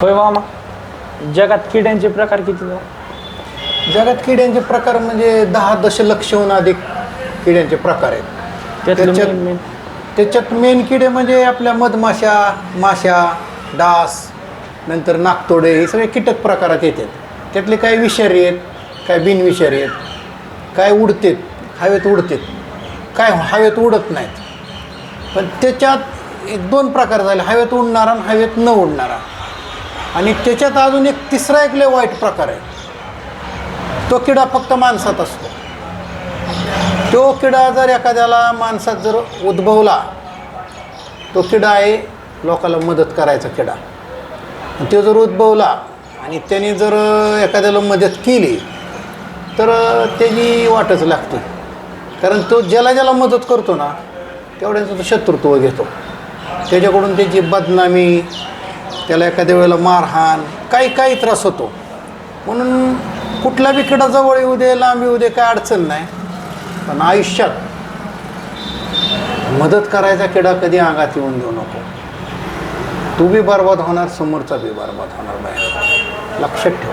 होय मामा, जगात किड्यांचे प्रकार किती आहेत? जगात किड्यांचे प्रकार म्हणजे 10 दशलक्षहून अधिक किड्यांचे प्रकार आहेत. त्यातले main त्याच्यात मेन किडे म्हणजे आपल्या मधमाशा, माशा, डास, नंतर नाकतोडे हे सगळे कीटक प्रकारात येतात. त्यातले काही विषारी आहेत, काही बिनविषारी आहेत, काय उडतात, हवेत उडतात, काय हवेत उडत नाहीत. पण त्याच्यात 1-2 प्रकार झाले, हवेत उडणारा आणि हवेत न उडणारा. आणि त्याच्यात अजून एक तिसरा लय वाईट प्रकार आहे. तो किडा फक्त माणसात असतो. तो किडा जर एखाद्याला माणसात जर उद्भवला, तो किडा आहे लोकांना मदत करायचा किडा. तो जर उद्भवला आणि त्याने जर एखाद्याला मदत केली तर त्याची वाटच लागते. कारण तो ज्याला मदत करतो ना तेवढ्याचं तो शत्रुत्व घेतो. त्याच्याकडून त्याची बदनामी, त्याला एखाद्या वेळेला मारहाण, काही त्रास होतो. म्हणून कुठला बी किडा जवळ येऊ दे, लांब येऊ दे, काय अडचण नाही. पण आयुष्यात मदत करायचा किडा कधी अंगात येऊन देऊ नको. तू बी बरबाद होणार, समोरचा बी बरबाद होणार. बाहेर लक्षात ठेव.